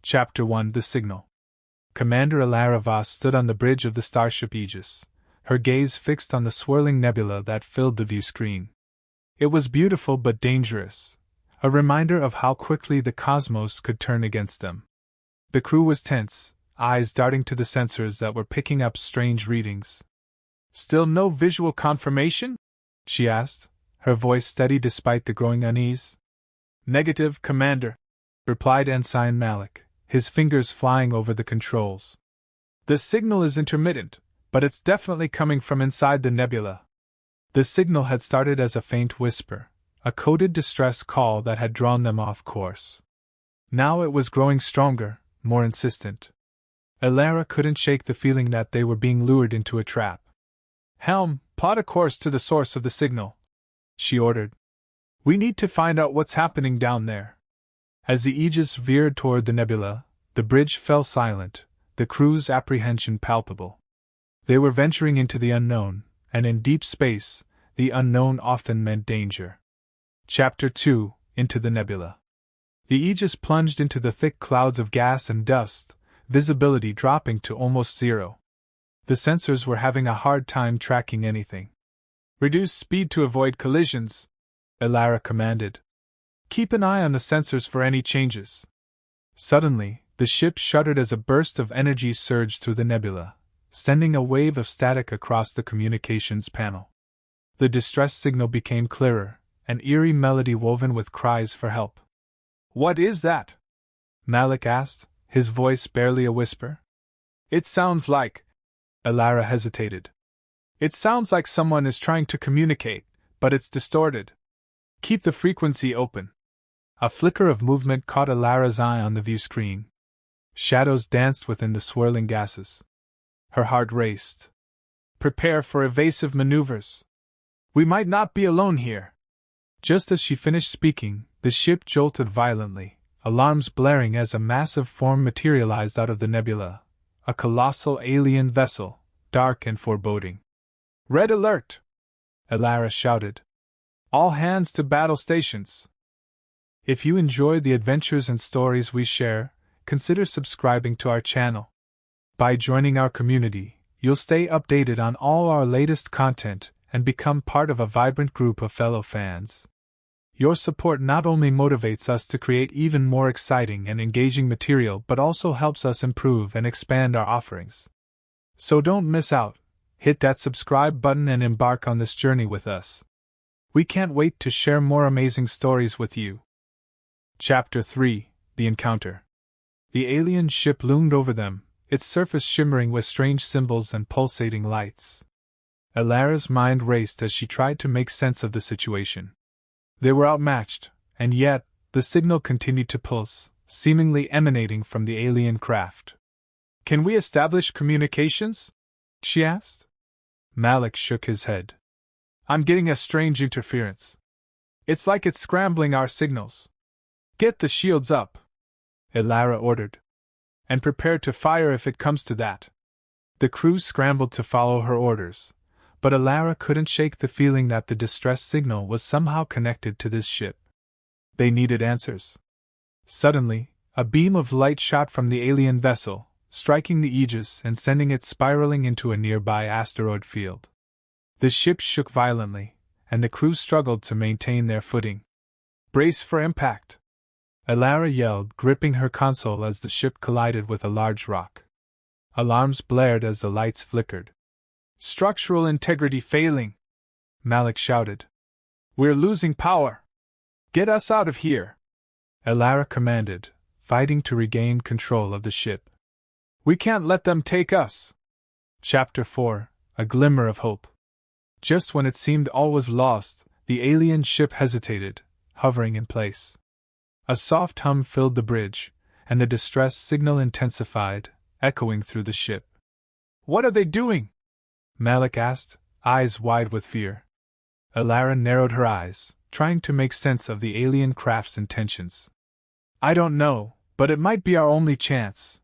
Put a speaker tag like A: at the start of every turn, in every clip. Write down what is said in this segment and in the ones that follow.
A: Chapter 1: The Signal. Commander Alara Voss stood on the bridge of the starship Aegis, her gaze fixed on the swirling nebula that filled the view screen. It was beautiful but dangerous, a reminder of how quickly the cosmos could turn against them. The crew was tense, eyes darting to the sensors that were picking up strange readings. "Still no visual confirmation?" she asked, her voice steady despite the growing unease. "Negative, Commander," replied Ensign Malik, his fingers flying over the controls. "The signal is intermittent, but it's definitely coming from inside the nebula." The signal had started as a faint whisper, a coded distress call that had drawn them off course. Now it was growing stronger, more insistent. Alara couldn't shake the feeling that they were being lured into a trap. "Helm, plot a course to the source of the signal," she ordered. "We need to find out what's happening down there." As the Aegis veered toward the nebula, the bridge fell silent, the crew's apprehension palpable. They were venturing into the unknown, and in deep space, the unknown often meant danger. Chapter 2: Into the Nebula. The Aegis plunged into the thick clouds of gas and dust, visibility dropping to almost zero. The sensors were having a hard time tracking anything. "Reduce speed to avoid collisions," Alara commanded. "Keep an eye on the sensors for any changes." Suddenly, the ship shuddered as a burst of energy surged through the nebula, sending a wave of static across the communications panel. The distress signal became clearer, an eerie melody woven with cries for help. "What is that?" Malik asked, his voice barely a whisper. "It sounds like..." Alara hesitated. "It sounds like someone is trying to communicate, but it's distorted. Keep the frequency open." A flicker of movement caught Alara's eye on the view screen. Shadows danced within the swirling gases. Her heart raced. "Prepare for evasive maneuvers. We might not be alone here." Just as she finished speaking, the ship jolted violently, alarms blaring as a massive form materialized out of the nebula, a colossal alien vessel, dark and foreboding. "Red alert!" Alara shouted. "All hands to battle stations." If you enjoy the adventures and stories we share, consider subscribing to our channel. By joining our community, you'll stay updated on all our latest content and become part of a vibrant group of fellow fans. Your support not only motivates us to create even more exciting and engaging material but also helps us improve and expand our offerings. So don't miss out, hit that subscribe button and embark on this journey with us. We can't wait to share more amazing stories with you. Chapter 3: The Encounter. The alien ship loomed over them, its surface shimmering with strange symbols and pulsating lights. Alara's mind raced as she tried to make sense of the situation. They were outmatched, and yet, the signal continued to pulse, seemingly emanating from the alien craft. "Can we establish communications?" she asked. Malik shook his head. "I'm getting a strange interference. It's like it's scrambling our signals." "Get the shields up," Alara ordered. "And prepare to fire if it comes to that." The crew scrambled to follow her orders, but Alara couldn't shake the feeling that the distress signal was somehow connected to this ship. They needed answers. Suddenly, a beam of light shot from the alien vessel, striking the Aegis and sending it spiraling into a nearby asteroid field. The ship shook violently, and the crew struggled to maintain their footing. "Brace for impact," Alara yelled, gripping her console as the ship collided with a large rock. Alarms blared as the lights flickered. "Structural integrity failing," Malik shouted. "We're losing power. Get us out of here," Alara commanded, fighting to regain control of the ship. "We can't let them take us." Chapter 4: A Glimmer of Hope. Just when it seemed all was lost, the alien ship hesitated, hovering in place. A soft hum filled the bridge, and the distress signal intensified, echoing through the ship. "What are they doing?" Malik asked, eyes wide with fear. Alara narrowed her eyes, trying to make sense of the alien craft's intentions. "I don't know, but it might be our only chance."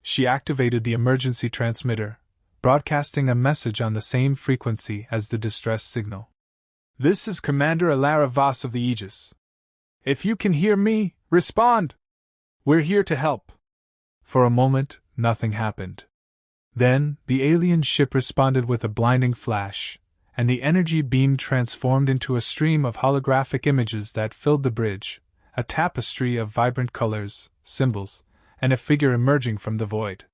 A: She activated the emergency transmitter, broadcasting a message on the same frequency as the distress signal. "This is Commander Alara Voss of the Aegis. If you can hear me, respond. We're here to help." For a moment, nothing happened. Then, the alien ship responded with a blinding flash, and the energy beam transformed into a stream of holographic images that filled the bridge, a tapestry of vibrant colors, symbols, and a figure emerging from the void.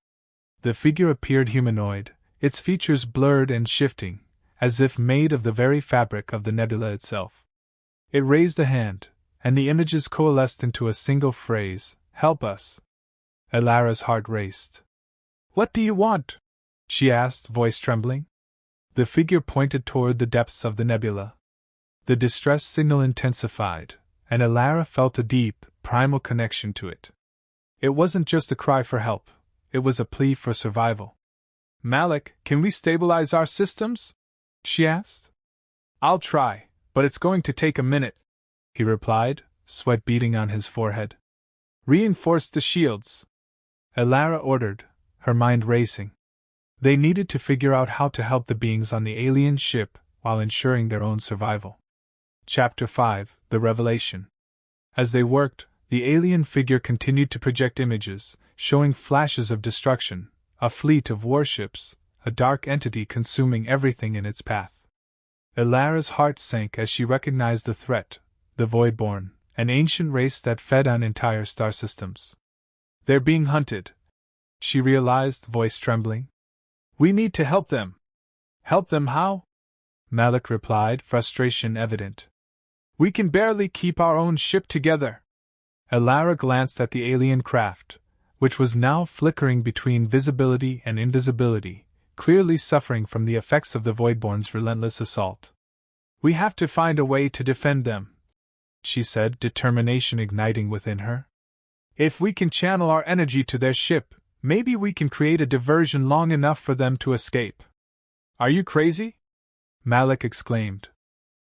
A: The figure appeared humanoid, its features blurred and shifting, as if made of the very fabric of the nebula itself. It raised a hand, and the images coalesced into a single phrase, "Help us." Elara's heart raced. "What do you want?" she asked, voice trembling. The figure pointed toward the depths of the nebula. The distress signal intensified, and Elara felt a deep, primal connection to it. It wasn't just a cry for help, it was a plea for survival. "Malik, can we stabilize our systems?" she asked. "I'll try, but it's going to take a minute," he replied, sweat beading on his forehead. "Reinforce the shields," Elara ordered, her mind racing. They needed to figure out how to help the beings on the alien ship while ensuring their own survival. Chapter 5: The Revelation. As they worked, the alien figure continued to project images, showing flashes of destruction, a fleet of warships, a dark entity consuming everything in its path. Elara's heart sank as she recognized the threat, the Voidborn, an ancient race that fed on entire star systems. "They're being hunted," she realized, voice trembling. "We need to help them." "Help them how?" Malik replied, frustration evident. "We can barely keep our own ship together." Elara glanced at the alien craft, which was now flickering between visibility and invisibility, clearly suffering from the effects of the Voidborn's relentless assault. "We have to find a way to defend them," she said, determination igniting within her. "If we can channel our energy to their ship, maybe we can create a diversion long enough for them to escape." "Are you crazy?" Malik exclaimed.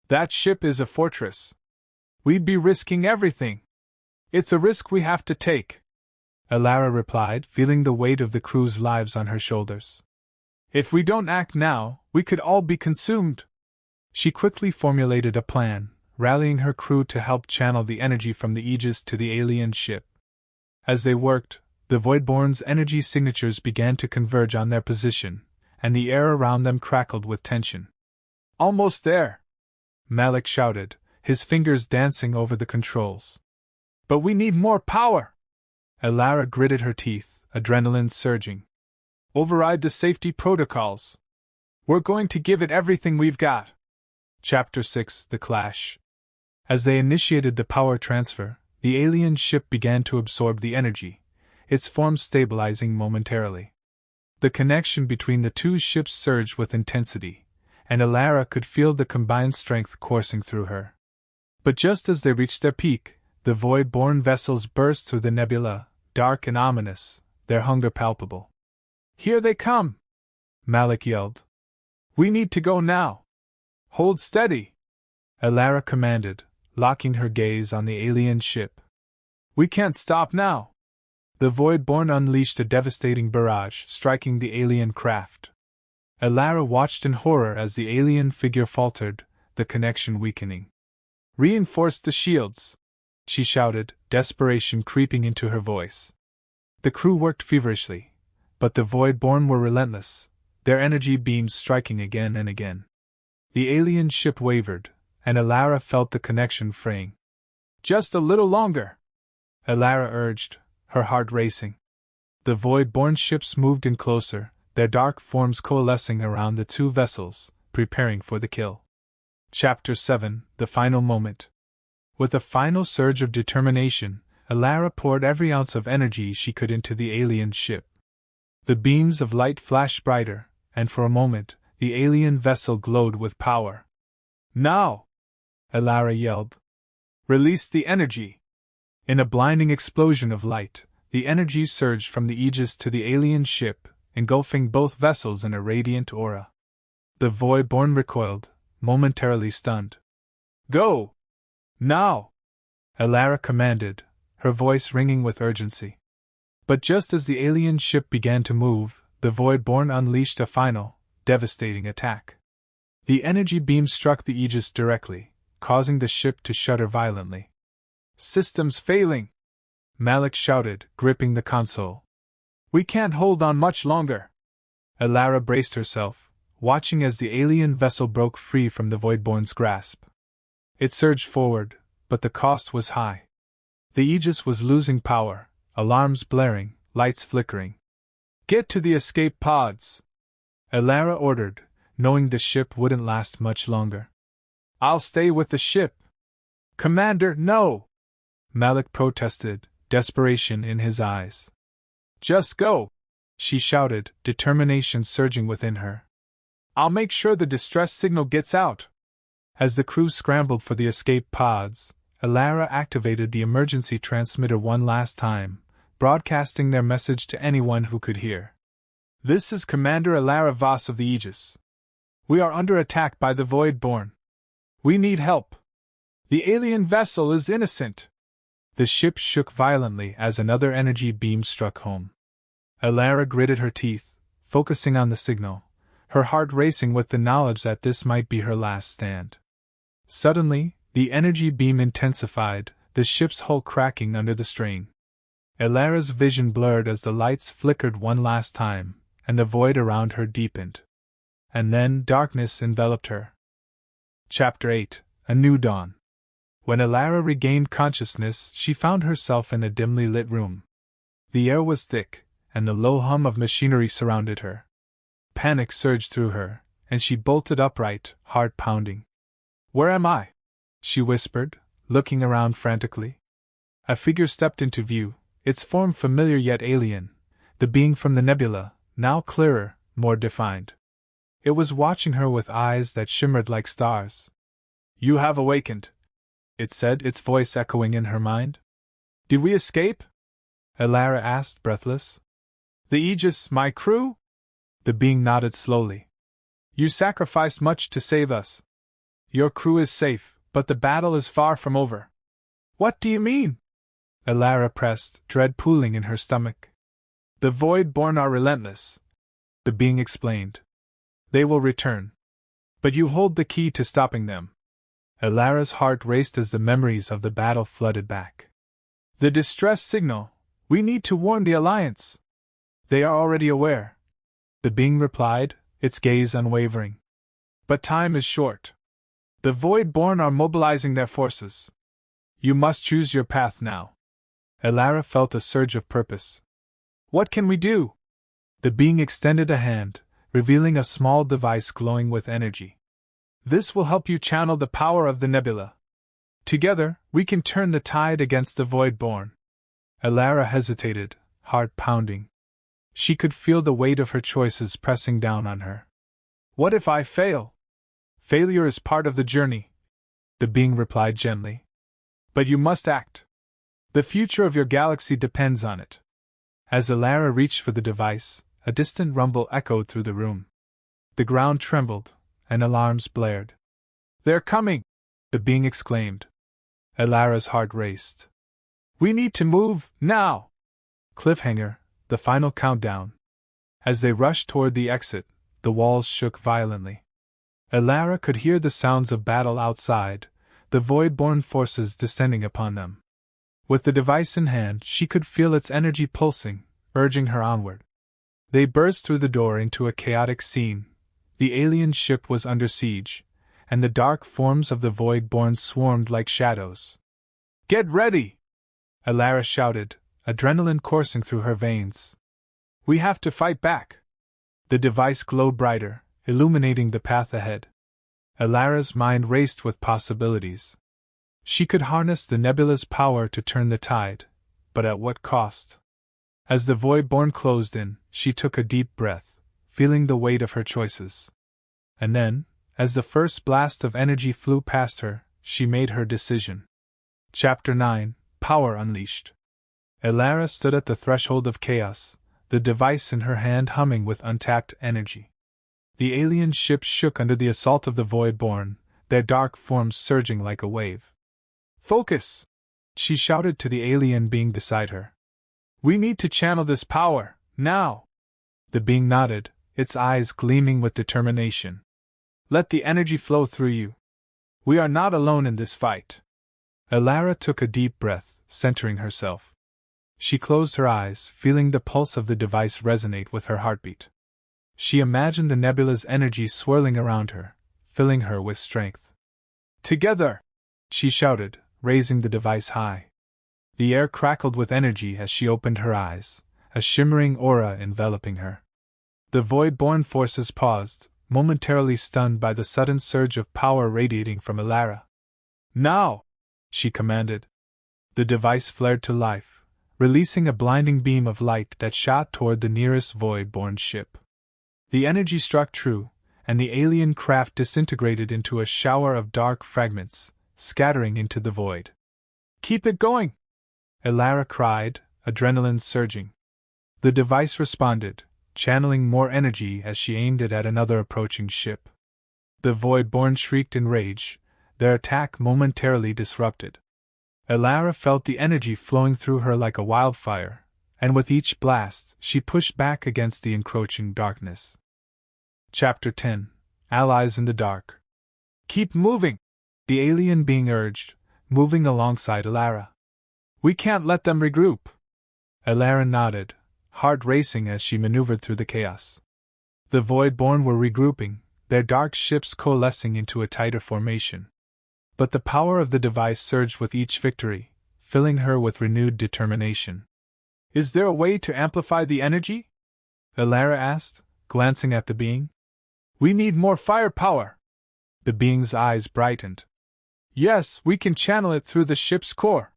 A: "That ship is a fortress. We'd be risking everything." "It's a risk we have to take," Elara replied, feeling the weight of the crew's lives on her shoulders. "If we don't act now, we could all be consumed." She quickly formulated a plan, rallying her crew to help channel the energy from the Aegis to the alien ship. As they worked, the Voidborn's energy signatures began to converge on their position, and the air around them crackled with tension. "Almost there!" Malik shouted, his fingers dancing over the controls. "But we need more power!" Elara gritted her teeth, adrenaline surging. "Override the safety protocols. We're going to give it everything we've got." Chapter 6: The Clash. As they initiated the power transfer, the alien ship began to absorb the energy, its form stabilizing momentarily. The connection between the two ships surged with intensity, and Elara could feel the combined strength coursing through her. But just as they reached their peak, the Void-born vessels burst through the nebula, dark and ominous, their hunger palpable. "Here they come!" Malik yelled. "We need to go now!" "Hold steady!" Elara commanded, locking her gaze on the alien ship. "We can't stop now!" The Void-born unleashed a devastating barrage, striking the alien craft. Elara watched in horror as the alien figure faltered, the connection weakening. "Reinforce the shields!" she shouted, desperation creeping into her voice. The crew worked feverishly, but the Void-born were relentless, their energy beams striking again and again. The alien ship wavered, and Elara felt the connection fraying. "Just a little longer," Elara urged, her heart racing. The Void-born ships moved in closer, their dark forms coalescing around the two vessels, preparing for the kill. Chapter 7: The Final Moment. With a final surge of determination, Elara poured every ounce of energy she could into the alien ship. The beams of light flashed brighter, and for a moment, the alien vessel glowed with power. "Now!" Elara yelled. "Release the energy!" In a blinding explosion of light, the energy surged from the Aegis to the alien ship, engulfing both vessels in a radiant aura. The Void-born recoiled, momentarily stunned. "Go! Now!" Elara commanded, her voice ringing with urgency. But just as the alien ship began to move, the Void-born unleashed a final, devastating attack. The energy beam struck the Aegis directly, causing the ship to shudder violently. "Systems failing!" Malik shouted, gripping the console. We can't hold on much longer. Elara braced herself, watching as the alien vessel broke free from the Voidborn's grasp. It surged forward, but the cost was high. The Aegis was losing power, alarms blaring, lights flickering. Get to the escape pods, Elara ordered, knowing the ship wouldn't last much longer. I'll stay with the ship. Commander, no! Malik protested, desperation in his eyes. Just go, she shouted, determination surging within her. I'll make sure the distress signal gets out. As the crew scrambled for the escape pods, Elara activated the emergency transmitter one last time, broadcasting their message to anyone who could hear. This is Commander Elara Voss of the Aegis. We are under attack by the Voidborn. We need help. The alien vessel is innocent. The ship shook violently as another energy beam struck home. Elara gritted her teeth, focusing on the signal, her heart racing with the knowledge that this might be her last stand. Suddenly, the energy beam intensified, the ship's hull cracking under the strain. Elara's vision blurred as the lights flickered one last time, and the void around her deepened. And then darkness enveloped her. Chapter 8: A New Dawn. When Elara regained consciousness, she found herself in a dimly lit room. The air was thick, and the low hum of machinery surrounded her. Panic surged through her, and she bolted upright, heart pounding. Where am I? She whispered, looking around frantically. A figure stepped into view, its form familiar yet alien, the being from the nebula, now clearer, more defined. It was watching her with eyes that shimmered like stars. You have awakened, it said, its voice echoing in her mind. Did we escape? Elara asked, breathless. The Aegis, my crew? The being nodded slowly. You sacrificed much to save us. Your crew is safe, but the battle is far from over. What do you mean? Elara pressed, dread pooling in her stomach. The Voidborn are relentless, the being explained. They will return. But you hold the key to stopping them. Elara's heart raced as the memories of the battle flooded back. The distress signal. We need to warn the Alliance. They are already aware, the being replied, its gaze unwavering. But time is short. The Voidborn are mobilizing their forces. You must choose your path now. Elara felt a surge of purpose. What can we do? The being extended a hand, revealing a small device glowing with energy. This will help you channel the power of the nebula. Together, we can turn the tide against the Voidborn. Elara hesitated, heart pounding. She could feel the weight of her choices pressing down on her. What if I fail? Failure is part of the journey, the being replied gently. But you must act. The future of your galaxy depends on it. As Elara reached for the device, a distant rumble echoed through the room. The ground trembled, and alarms blared. They're coming, the being exclaimed. Elara's heart raced. We need to move, now! Cliffhanger, the final countdown. As they rushed toward the exit, the walls shook violently. Elara could hear the sounds of battle outside, the Voidborn forces descending upon them. With the device in hand, she could feel its energy pulsing, urging her onward. They burst through the door into a chaotic scene. The alien ship was under siege, and the dark forms of the Voidborn swarmed like shadows. Get ready! Elara shouted, adrenaline coursing through her veins. We have to fight back. The device glowed brighter, illuminating the path ahead. Elara's mind raced with possibilities. She could harness the nebula's power to turn the tide, but at what cost? As the Voidborn closed in, she took a deep breath, feeling the weight of her choices. And then, as the first blast of energy flew past her, she made her decision. Chapter 9: Power Unleashed. Elara stood at the threshold of chaos, the device in her hand humming with untapped energy. The alien ship shook under the assault of the Voidborn, their dark forms surging like a wave. Focus! She shouted to the alien being beside her. We need to channel this power, now! The being nodded, its eyes gleaming with determination. Let the energy flow through you. We are not alone in this fight. Elara took a deep breath, centering herself. She closed her eyes, feeling the pulse of the device resonate with her heartbeat. She imagined the nebula's energy swirling around her, filling her with strength. "Together!" she shouted, raising the device high. The air crackled with energy as she opened her eyes, a shimmering aura enveloping her. The void-born forces paused, momentarily stunned by the sudden surge of power radiating from Elara. "Now!" she commanded. The device flared to life, releasing a blinding beam of light that shot toward the nearest void-born ship. The energy struck true, and the alien craft disintegrated into a shower of dark fragments, scattering into the void. "Keep it going!" Elara cried, adrenaline surging. The device responded, channeling more energy as she aimed it at another approaching ship. The void-born shrieked in rage, their attack momentarily disrupted. Elara felt the energy flowing through her like a wildfire, and with each blast, she pushed back against the encroaching darkness. Chapter 10: Allies in the Dark. "Keep moving!" the alien being urged, moving alongside Elara. "We can't let them regroup." Elara nodded, heart racing as she maneuvered through the chaos. The Void-born were regrouping, their dark ships coalescing into a tighter formation. But the power of the device surged with each victory, filling her with renewed determination. "Is there a way to amplify the energy?" Elara asked, glancing at the being. "We need more firepower." The being's eyes brightened. "Yes, we can channel it through the ship's core.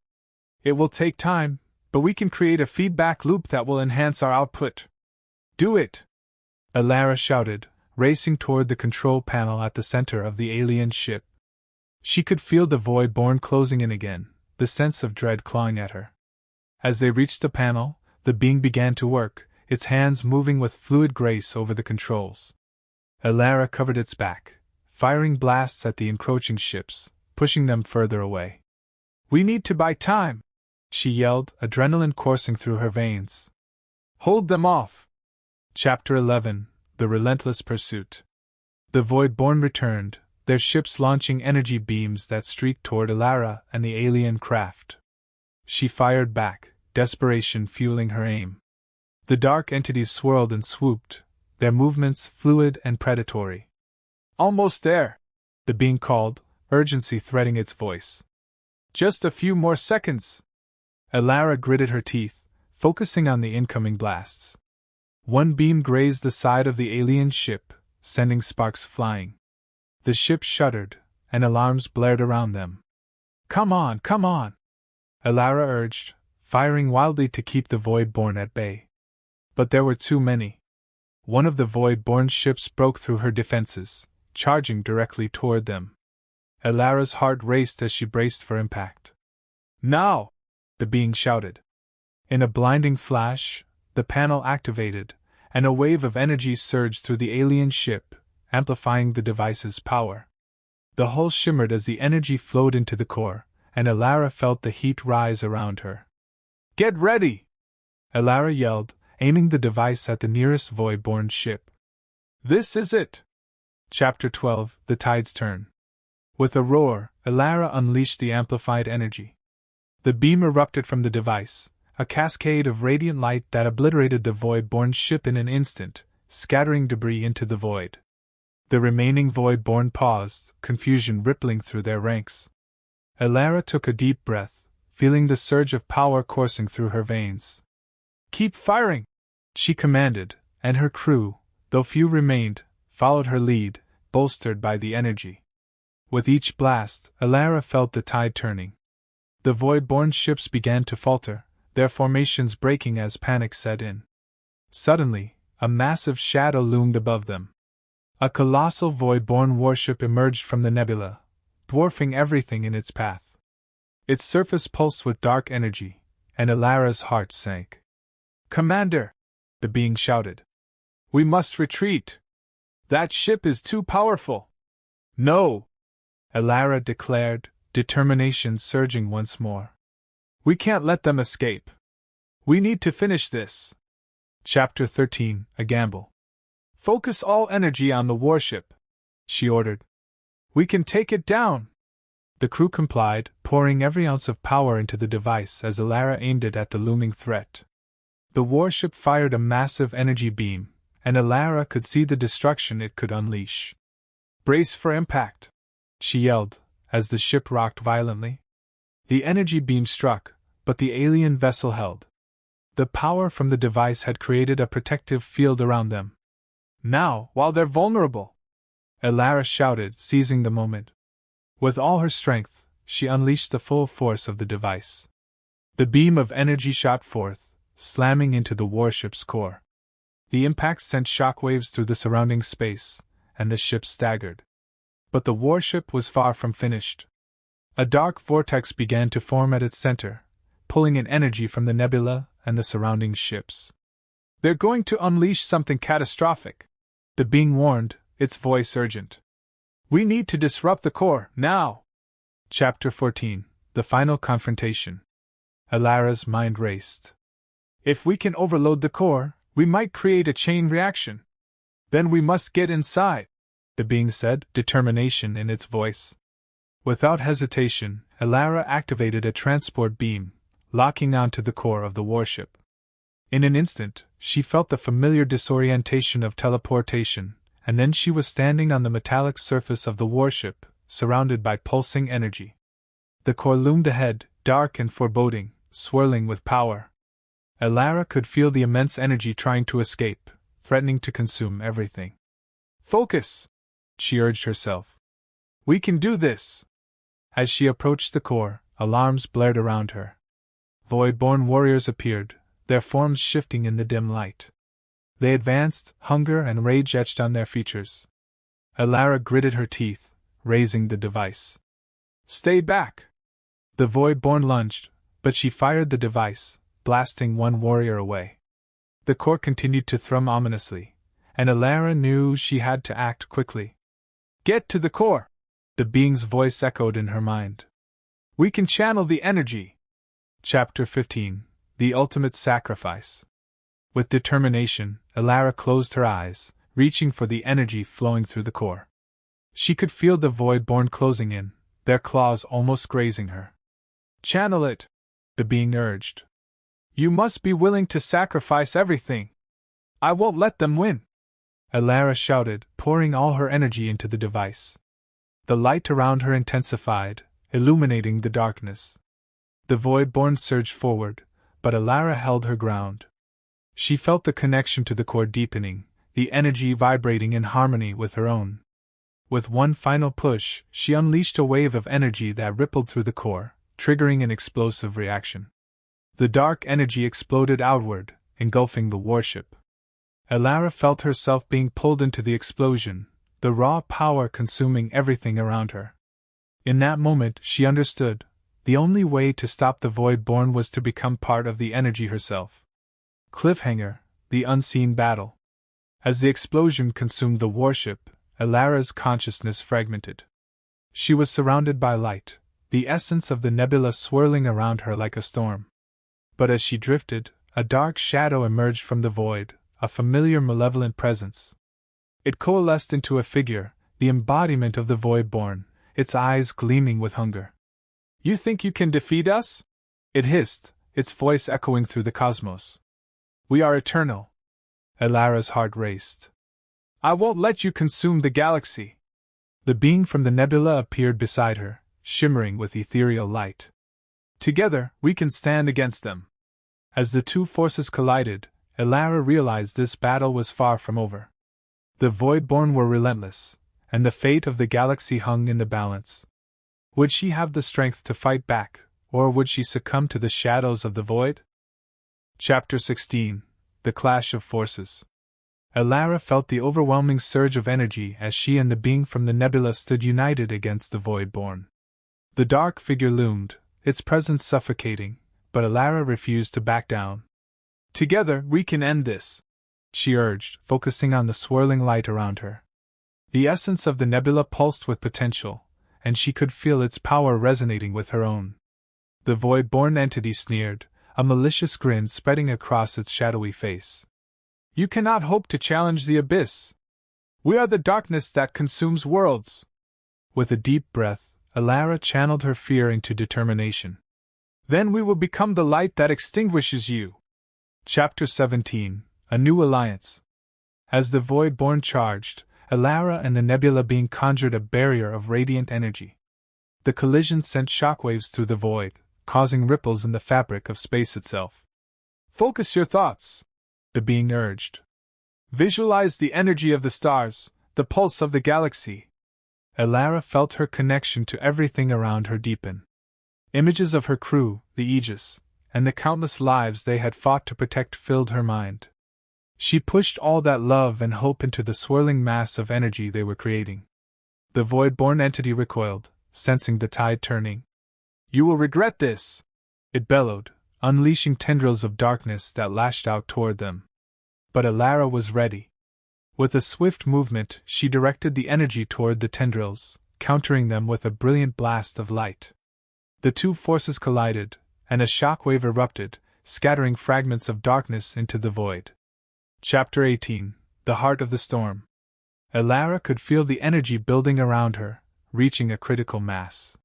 A: It will take time, but we can create a feedback loop that will enhance our output." "Do it!" Elara shouted, racing toward the control panel at the center of the alien ship. She could feel the void-born closing in again, the sense of dread clawing at her. As they reached the panel, the being began to work, its hands moving with fluid grace over the controls. Elara covered its back, firing blasts at the encroaching ships, pushing them further away. "We need to buy time!" she yelled, adrenaline coursing through her veins. "Hold them off!" Chapter 11: The Relentless Pursuit. The Void-born returned, their ships launching energy beams that streaked toward Elara and the alien craft. She fired back, desperation fueling her aim. The dark entities swirled and swooped, their movements fluid and predatory. "Almost there!" the being called, urgency threading its voice. "Just a few more seconds!" Elara gritted her teeth, focusing on the incoming blasts. One beam grazed the side of the alien ship, sending sparks flying. The ship shuddered, and alarms blared around them. "Come on, come on!" Elara urged, firing wildly to keep the Void-born at bay. But there were too many. One of the Void-born ships broke through her defenses, charging directly toward them. Elara's heart raced as she braced for impact. "Now!" the being shouted. In a blinding flash, the panel activated, and a wave of energy surged through the alien ship, amplifying the device's power. The hull shimmered as the energy flowed into the core, and Elara felt the heat rise around her. "Get ready!" Elara yelled, aiming the device at the nearest Void-born ship. "This is it!" Chapter 12: The Tide's Turn. With a roar, Elara unleashed the amplified energy. The beam erupted from the device, a cascade of radiant light that obliterated the Void-born ship in an instant, scattering debris into the void. The remaining Void-born paused, confusion rippling through their ranks. Elara took a deep breath, feeling the surge of power coursing through her veins. "Keep firing!" she commanded, and her crew, though few remained, followed her lead, bolstered by the energy. With each blast, Elara felt the tide turning. The Void-born ships began to falter, their formations breaking as panic set in. Suddenly, a massive shadow loomed above them. A colossal Void-born warship emerged from the nebula, dwarfing everything in its path. Its surface pulsed with dark energy, and Elara's heart sank. "Commander!" the being shouted. "We must retreat! That ship is too powerful!" "No!" Elara declared, determination surging once more. "We can't let them escape. We need to finish this." Chapter 13: A Gamble. "Focus all energy on the warship," she ordered. "We can take it down." The crew complied, pouring every ounce of power into the device as Alara aimed it at the looming threat. The warship fired a massive energy beam, and Alara could see the destruction it could unleash. "Brace for impact!" she yelled, as the ship rocked violently. The energy beam struck, but the alien vessel held. The power from the device had created a protective field around them. "Now, while they're vulnerable!" Alara shouted, seizing the moment. With all her strength, she unleashed the full force of the device. The beam of energy shot forth, slamming into the warship's core. The impact sent shockwaves through the surrounding space, and the ship staggered. But the warship was far from finished. A dark vortex began to form at its center, pulling in energy from the nebula and the surrounding ships. "They're going to unleash something catastrophic," the being warned, its voice urgent. "We need to disrupt the core, now!" Chapter 14. The Final Confrontation. Alara's mind raced. "If we can overload the core, we might create a chain reaction. Then we must get inside," the being said, determination in its voice. Without hesitation, Alara activated a transport beam, locking onto the core of the warship. In an instant, she felt the familiar disorientation of teleportation, and then she was standing on the metallic surface of the warship, surrounded by pulsing energy. The core loomed ahead, dark and foreboding, swirling with power. Alara could feel the immense energy trying to escape, threatening to consume everything. "Focus!" she urged herself. "We can do this!" As she approached the core, alarms blared around her. Void-born warriors appeared, their forms shifting in the dim light. They advanced, hunger and rage etched on their features. Alara gritted her teeth, raising the device. "Stay back!" The Void-born lunged, but she fired the device, blasting one warrior away. The core continued to thrum ominously, and Alara knew she had to act quickly. "Get to the core!" the being's voice echoed in her mind. "We can channel the energy!" Chapter 15. The Ultimate Sacrifice. With determination, Alara closed her eyes, reaching for the energy flowing through the core. She could feel the Void-born closing in, their claws almost grazing her. "Channel it," the being urged. "You must be willing to sacrifice everything. I won't let them win," Alara shouted, pouring all her energy into the device. The light around her intensified, illuminating the darkness. The Void-born surged forward, but Alara held her ground. She felt the connection to the core deepening, the energy vibrating in harmony with her own. With one final push, she unleashed a wave of energy that rippled through the core, triggering an explosive reaction. The dark energy exploded outward, engulfing the warship. Alara felt herself being pulled into the explosion, the raw power consuming everything around her. In that moment, she understood. The only way to stop the Void-born was to become part of the energy herself. Cliffhanger, the unseen battle. As the explosion consumed the warship, Alara's consciousness fragmented. She was surrounded by light, the essence of the nebula swirling around her like a storm. But as she drifted, a dark shadow emerged from the void, a familiar malevolent presence. It coalesced into a figure, the embodiment of the Void-born, its eyes gleaming with hunger. "You think you can defeat us?" it hissed, its voice echoing through the cosmos. "We are eternal." Alara's heart raced. "I won't let you consume the galaxy." The being from the nebula appeared beside her, shimmering with ethereal light. "Together, we can stand against them." As the two forces collided, Alara realized this battle was far from over. The Void-born were relentless, and the fate of the galaxy hung in the balance. Would she have the strength to fight back, or would she succumb to the shadows of the void? Chapter 16. The Clash of Forces. Alara felt the overwhelming surge of energy as she and the being from the nebula stood united against the Void-born. The dark figure loomed, its presence suffocating, but Alara refused to back down. "Together, we can end this," she urged, focusing on the swirling light around her. The essence of the nebula pulsed with potential, and she could feel its power resonating with her own. The Void-born entity sneered, a malicious grin spreading across its shadowy face. "You cannot hope to challenge the abyss. We are the darkness that consumes worlds." With a deep breath, Alara channeled her fear into determination. Then we will become the light that extinguishes you. Chapter 17. A New Alliance. As the Void-born charged, Alara and the nebula being conjured a barrier of radiant energy. The collision sent shockwaves through the void, causing ripples in the fabric of space itself. Focus your thoughts, the being urged. Visualize the energy of the stars, the pulse of the galaxy. Alara felt her connection to everything around her deepen. Images of her crew, the Aegis, and the countless lives they had fought to protect filled her mind. She pushed all that love and hope into the swirling mass of energy they were creating. The void-born entity recoiled, sensing the tide turning. You will regret this, it bellowed, unleashing tendrils of darkness that lashed out toward them. But Alara was ready. With a swift movement, she directed the energy toward the tendrils, countering them with a brilliant blast of light. The two forces collided, and a shockwave erupted, scattering fragments of darkness into the void. Chapter 18. The Heart of the Storm. Alara could feel the energy building around her, reaching a critical mass.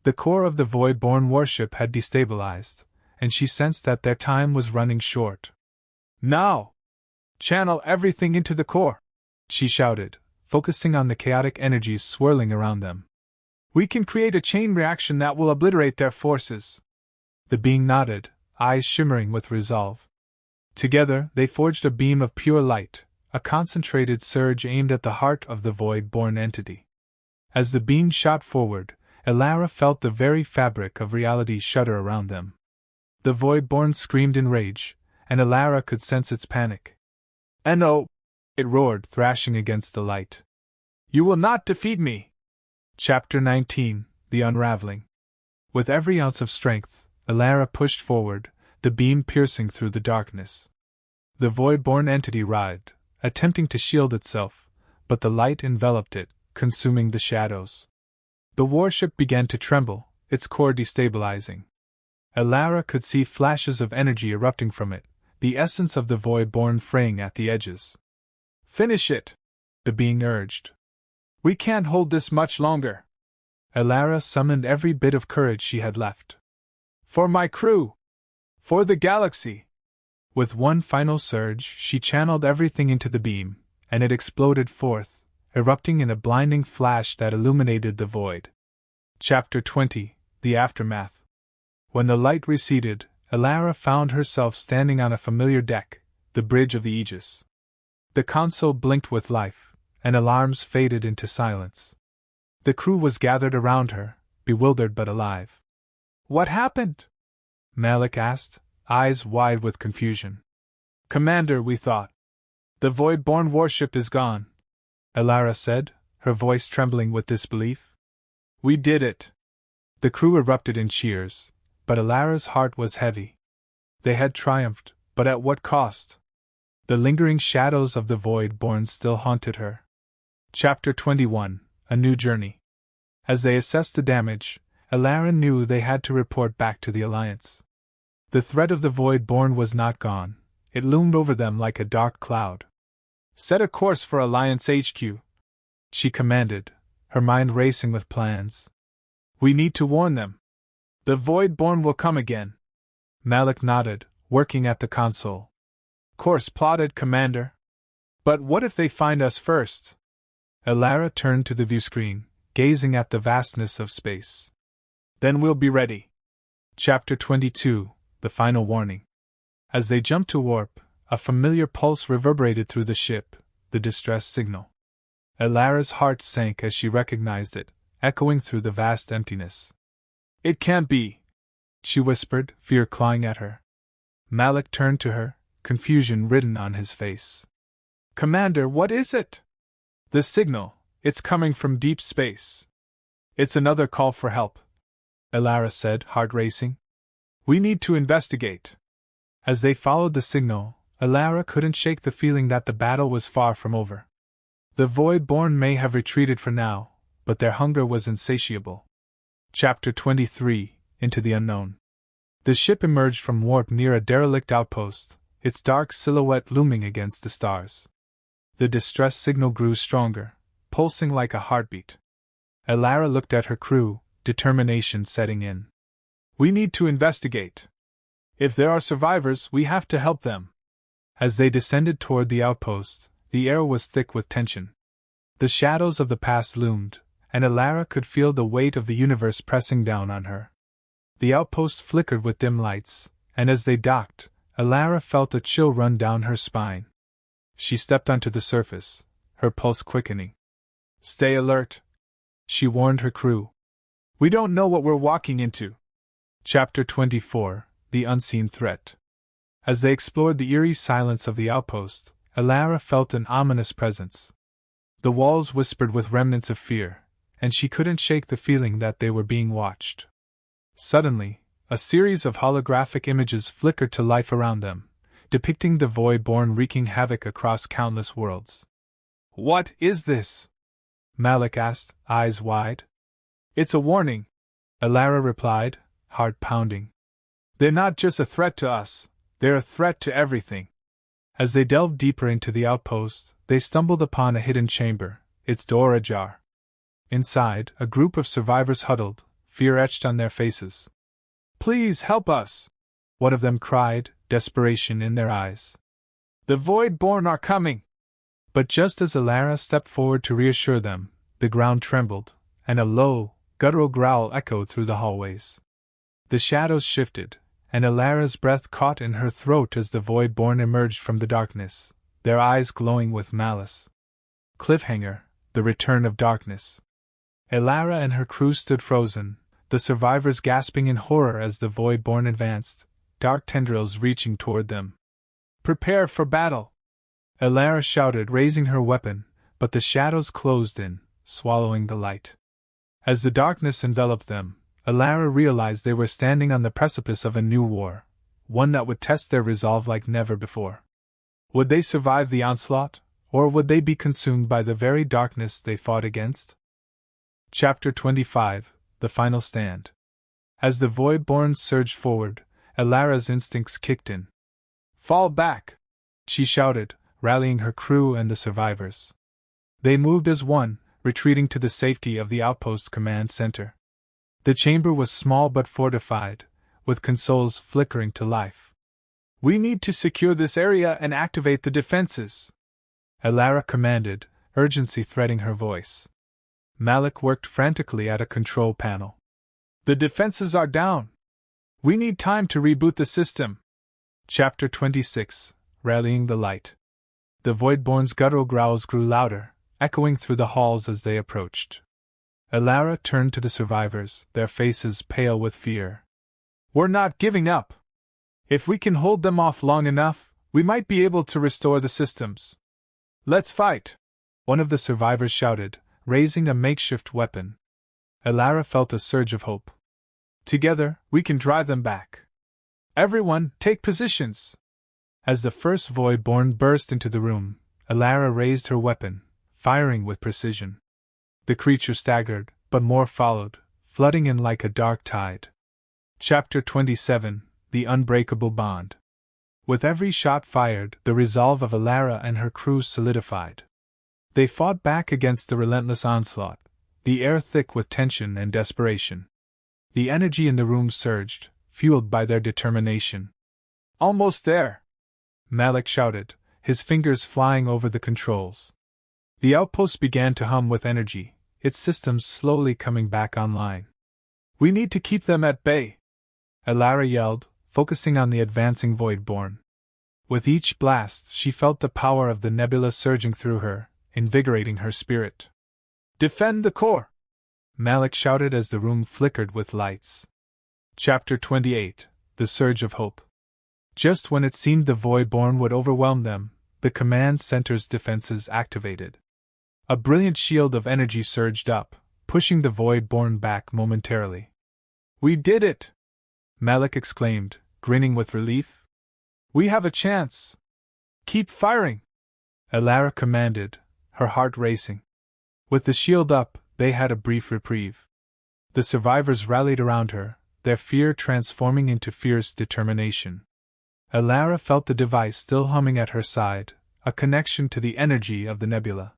A: The core of the void-born warship had destabilized, and she sensed that their time was running short. Now! Channel everything into the core, she shouted, focusing on the chaotic energies swirling around them. We can create a chain reaction that will obliterate their forces. The being nodded, eyes shimmering with resolve. Together, they forged a beam of pure light, a concentrated surge aimed at the heart of the void-born entity. As the beam shot forward, Alara felt the very fabric of reality shudder around them. The void-born screamed in rage, and Alara could sense its panic. "No!" it roared, thrashing against the light. "You will not defeat me!" Chapter 19. The Unraveling. With every ounce of strength, Alara pushed forward, the beam piercing through the darkness. The void-born entity writhed, attempting to shield itself, but the light enveloped it, consuming the shadows. The warship began to tremble, its core destabilizing. Alara could see flashes of energy erupting from it, the essence of the void-born fraying at the edges. "Finish it!" the being urged. "We can't hold this much longer." Alara summoned every bit of courage she had left. "For my crew! For the galaxy!" With one final surge, she channeled everything into the beam, and it exploded forth, erupting in a blinding flash that illuminated the void. Chapter 20. The Aftermath. When the light receded, Alara found herself standing on a familiar deck, the bridge of the Aegis. The console blinked with life, and alarms faded into silence. The crew was gathered around her, bewildered but alive. "What happened?" Malik asked, eyes wide with confusion. "Commander, we thought. The void-born warship is gone," Alara said, her voice trembling with disbelief. "We did it." The crew erupted in cheers, but Alara's heart was heavy. They had triumphed, but at what cost? The lingering shadows of the void-born still haunted her. Chapter 21. A New Journey. As they assessed the damage, Alara knew they had to report back to the Alliance. The threat of the void-born was not gone, it loomed over them like a dark cloud. "Set a course for Alliance HQ," she commanded, her mind racing with plans. "We need to warn them. The void-born will come again." Malik nodded, working at the console. "Course plotted, Commander. But what if they find us first?" Alara turned to the viewscreen, gazing at the vastness of space. "Then we'll be ready." Chapter 22. The Final Warning. As they jumped to warp, a familiar pulse reverberated through the ship, the distress signal. Alara's heart sank as she recognized it, echoing through the vast emptiness. "It can't be," she whispered, fear clawing at her. Malik turned to her, confusion written on his face. "Commander, what is it?" "The signal, it's coming from deep space." "It's another call for help," Alara said, heart racing. "We need to investigate." As they followed the signal, Alara couldn't shake the feeling that the battle was far from over. The void-born may have retreated for now, but their hunger was insatiable. Chapter 23. Into the Unknown. The ship emerged from warp near a derelict outpost, its dark silhouette looming against the stars. The distress signal grew stronger, pulsing like a heartbeat. Elara looked at her crew, determination setting in. We need to investigate. If there are survivors, we have to help them. As they descended toward the outpost, the air was thick with tension. The shadows of the past loomed, and Elara could feel the weight of the universe pressing down on her. The outpost flickered with dim lights, and as they docked, Elara felt a chill run down her spine. She stepped onto the surface, her pulse quickening. Stay alert, she warned her crew. We don't know what we're walking into. Chapter 24, The Unseen Threat. As they explored the eerie silence of the outpost, Elara felt an ominous presence. The walls whispered with remnants of fear, and she couldn't shake the feeling that they were being watched. Suddenly, a series of holographic images flickered to life around them, depicting the Void-born wreaking havoc across countless worlds. What is this? Malik asked, eyes wide. It's a warning, Elara replied, heart pounding. They're not just a threat to us, they're a threat to everything. As they delved deeper into the outpost, they stumbled upon a hidden chamber, its door ajar. Inside, a group of survivors huddled, fear etched on their faces. Please help us, one of them cried, desperation in their eyes. The Void-born are coming! But just as Elara stepped forward to reassure them, the ground trembled, and a low, guttural growl echoed through the hallways. The shadows shifted, and Elara's breath caught in her throat as the Void-born emerged from the darkness, their eyes glowing with malice. Cliffhanger, the return of darkness. Elara and her crew stood frozen, the survivors gasping in horror as the Void-born advanced, dark tendrils reaching toward them. Prepare for battle! Elara shouted, raising her weapon, but the shadows closed in, swallowing the light. As the darkness enveloped them, Elara realized they were standing on the precipice of a new war, one that would test their resolve like never before. Would they survive the onslaught, or would they be consumed by the very darkness they fought against? Chapter 25, The Final Stand. As the Void-born surged forward, Elara's instincts kicked in. Fall back! She shouted, rallying her crew and the survivors. They moved as one, retreating to the safety of the outpost command center. The chamber was small but fortified, with consoles flickering to life. We need to secure this area and activate the defenses, Elara commanded, urgency threading her voice. Malik worked frantically at a control panel. The defenses are down. We need time to reboot the system. Chapter 26, Rallying the Light. The Void-born's guttural growls grew louder, echoing through the halls as they approached. Elara turned to the survivors, their faces pale with fear. We're not giving up. If we can hold them off long enough, we might be able to restore the systems. Let's fight! One of the survivors shouted, raising a makeshift weapon. Elara felt a surge of hope. Together, we can drive them back. Everyone, take positions! As the first Void-born burst into the room, Elara raised her weapon, firing with precision. The creature staggered, but more followed, flooding in like a dark tide. Chapter 27, The Unbreakable Bond. With every shot fired, the resolve of Elara and her crew solidified. They fought back against the relentless onslaught, the air thick with tension and desperation. The energy in the room surged, fueled by their determination. Almost there! Malik shouted, his fingers flying over the controls. The outpost began to hum with energy, its systems slowly coming back online. We need to keep them at bay, Elara yelled, focusing on the advancing Void-born. With each blast, she felt the power of the nebula surging through her, invigorating her spirit. Defend the core! Malik shouted as the room flickered with lights. Chapter 28, The Surge of Hope. Just when it seemed the Void-born would overwhelm them, the command center's defenses activated. A brilliant shield of energy surged up, pushing the Void-born back momentarily. We did it! Malik exclaimed, grinning with relief. We have a chance! Keep firing! Elara commanded, her heart racing. With the shield up, they had a brief reprieve. The survivors rallied around her, their fear transforming into fierce determination. Elara felt the device still humming at her side, a connection to the energy of the nebula.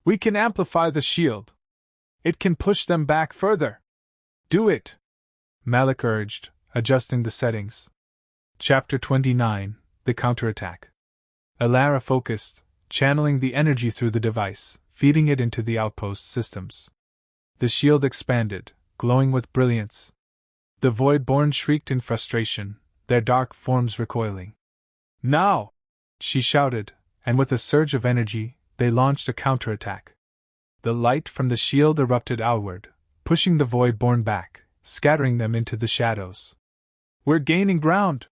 A: We can amplify the shield! It can push them back further. Do it, Malik urged, adjusting the settings. Chapter 29, The Counterattack. Alara focused, channeling the energy through the device, feeding it into the outpost systems. The shield expanded, glowing with brilliance. The Voidborn shrieked in frustration, their dark forms recoiling. Now! She shouted, and with a surge of energy, they launched a counterattack. The light from the shield erupted outward, pushing the Voidborn back, scattering them into the shadows. We're gaining ground!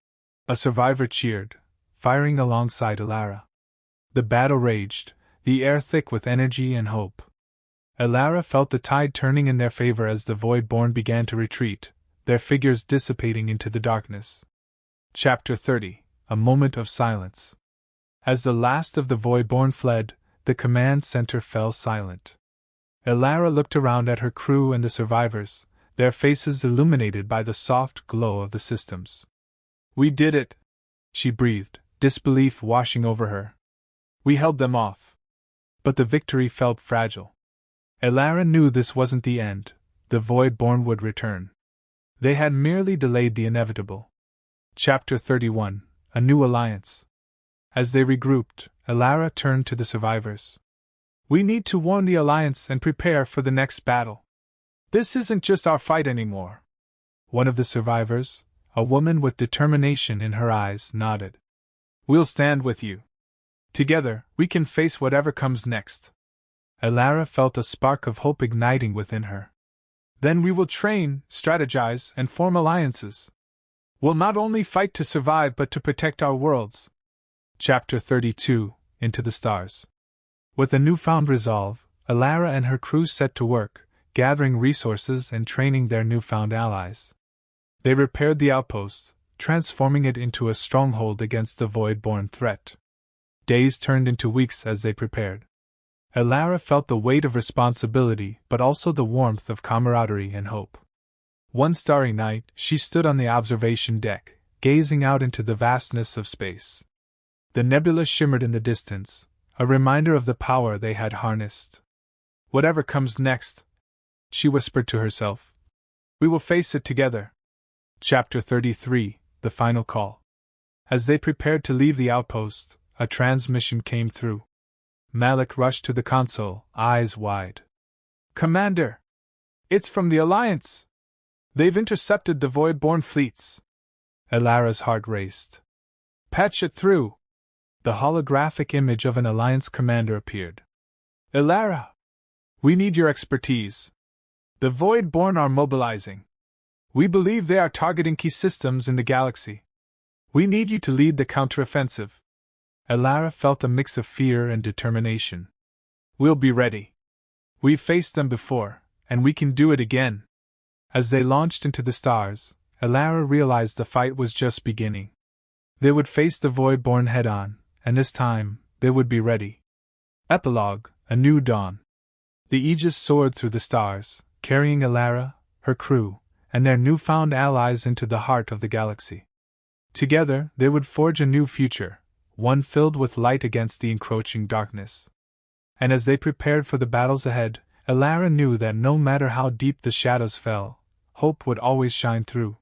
A: A survivor cheered, firing alongside Alara. The battle raged, the air thick with energy and hope. Alara felt the tide turning in their favor as the Voidborn began to retreat, their figures dissipating into the darkness. Chapter 30, A Moment of Silence. As the last of the Voidborn fled, the command center fell silent. Alara looked around at her crew and the survivors, their faces illuminated by the soft glow of the systems. We did it, she breathed, disbelief washing over her. We held them off. But the victory felt fragile. Alara knew this wasn't the end, the Voidborn would return. They had merely delayed the inevitable. Chapter 31, A New Alliance. As they regrouped, Alara turned to the survivors. We need to warn the Alliance and prepare for the next battle. This isn't just our fight anymore. One of the survivors, a woman with determination in her eyes, nodded. We'll stand with you. Together, we can face whatever comes next. Alara felt a spark of hope igniting within her. Then we will train, strategize, and form alliances. We'll not only fight to survive but to protect our worlds. Chapter 32, Into the Stars. With a newfound resolve, Alara and her crew set to work, gathering resources and training their newfound allies. They repaired the outpost, transforming it into a stronghold against the Voidborn threat. Days turned into weeks as they prepared. Alara felt the weight of responsibility but also the warmth of camaraderie and hope. One starry night, she stood on the observation deck, gazing out into the vastness of space. The nebula shimmered in the distance, a reminder of the power they had harnessed. Whatever comes next, she whispered to herself, we will face it together. Chapter 33, The Final Call. As they prepared to leave the outpost, a transmission came through. Malik rushed to the console, eyes wide. Commander! It's from the Alliance! They've intercepted the Voidborn fleets! Alara's heart raced. Patch it through! The holographic image of an Alliance commander appeared. Alara! We need your expertise. The Voidborn are mobilizing. We believe they are targeting key systems in the galaxy. We need you to lead the counteroffensive. Alara felt a mix of fear and determination. We'll be ready. We've faced them before, and we can do it again. As they launched into the stars, Alara realized the fight was just beginning. They would face the Voidborn head-on, and this time, they would be ready. Epilogue, A New Dawn. The Aegis soared through the stars, carrying Alara, her crew, and their newfound allies into the heart of the galaxy. Together, they would forge a new future, one filled with light against the encroaching darkness. And as they prepared for the battles ahead, Alara knew that no matter how deep the shadows fell, hope would always shine through.